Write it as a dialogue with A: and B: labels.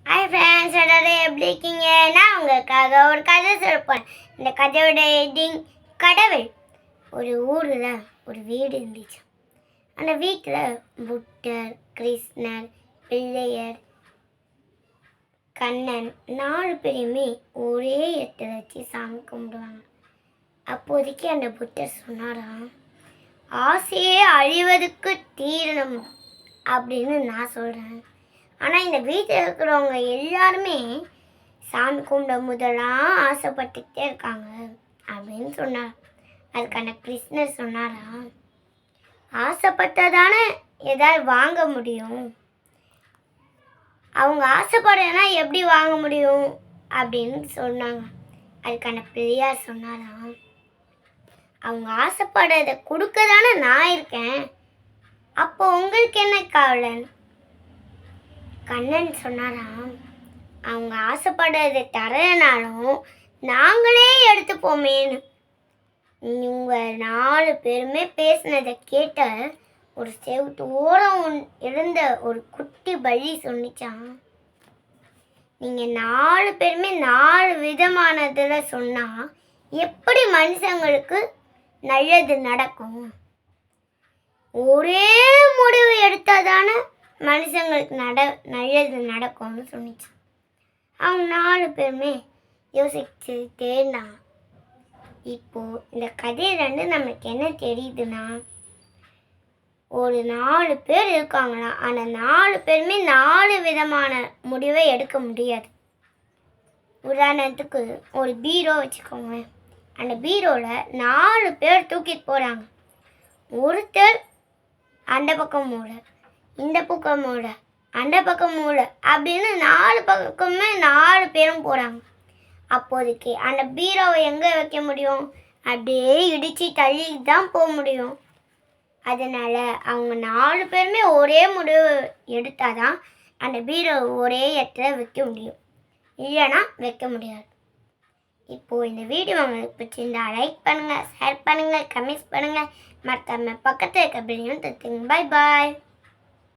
A: Hi friends, எல்லாரும் எப்படி இருக்கீங்க? நான் உங்களுக்காக ஒரு கதை சொல்லிப்பேன். இந்த கதையோட ஹெட்டிங் கடவுள். ஒரு ஊரில் ஒரு வீடு இருந்துச்சு. அந்த வீட்டில் புத்தர், கிருஷ்ணர், பிள்ளையர், கண்ணன் 4 பேரையுமே ஒரே இடத்துல வச்சு சாமி கும்பிடுவாங்க. அப்போதைக்கு அந்த புத்தர் சொன்னாராம், ஆசையே அழிவதுக்கு தீரணும் அப்படின்னு நான் சொல்கிறேன். ஆனால் இந்த வீட்டில் இருக்கிறவங்க எல்லாருமே சாமி கும்பிட முதலாம் ஆசைப்பட்டுக்கிட்டே இருக்காங்க அப்படின்னு சொன்னார். அதுக்கான கிருஷ்ணர் சொன்னாரா, ஆசைப்பட்டதானே ஏதாவது வாங்க முடியும், அவங்க ஆசைப்படுறதுனா எப்படி வாங்க முடியும் அப்படின்னு சொன்னாங்க. அதுக்கான பிள்ளையார் சொன்னாரா, அவங்க ஆசைப்படுறதை கொடுக்க தானே நான் இருக்கேன், அப்போ உங்களுக்கு என்ன கவலை? கண்ணன் சொன்னாராம், அவங்க ஆசைப்படுறதை தரனாலும் நாங்களே எடுத்துப்போமேன்னு. இவங்க 4 பேருமே பேசினதை கேட்ட ஒரு செவத்தோரம் இருந்த ஒரு குட்டி பள்ளி சொன்னிச்சான், நீங்கள் 4 பேருமே 4 விதமானதில் சொன்னால் எப்படி மனுஷங்களுக்கு நல்லது நடக்கும்? ஒரே முடிவு எடுத்தால் தானே மனுஷங்களுக்கு நல்லது நடக்கும்னு சொன்னிச்சு. அவங்க 4 பேருமே யோசிச்சுட்டே இருந்தாங்க. இப்போது இந்த கதையிலேருந்து நமக்கு என்ன தெரியுதுன்னா, ஒரு 4 பேர் இருக்காங்களா, ஆனால் 4 பேருமே 4 விதமான முடிவை எடுக்க முடியாது. உதாரணத்துக்கு ஒரு பீரோ வச்சுக்கோங்க. அந்த பீரோவில் 4 பேர் தூக்கிட்டு போகிறாங்க. ஒருத்தர் அந்த பக்கம் மூளை, இந்த பக்கம் மூளை, அந்த பக்கம் மூளை அப்படின்னு 4 பக்கமே 4 பேரும் போகிறாங்க. அப்போதைக்கு அந்த பீரோவை எங்கே வைக்க முடியும்? அப்படியே இடித்து தள்ளி தான் போக முடியும். அதனால் அவங்க 4 பேருமே ஒரே முடிவு எடுத்தால் தான் அந்த பீரோ ஒரே இடத்துல வைக்க முடியும், இல்லைன்னா வைக்க முடியாது. இப்போது இந்த வீடியோ உங்களுக்கு பிடிச்சிருந்தா லைக் பண்ணுங்கள், ஷேர் பண்ணுங்கள், கமெண்ட்ஸ் பண்ணுங்கள், மறக்காம பக்கத்தில் இருக்க பில்லையும் தட்டுங்க. பாய் பாய்.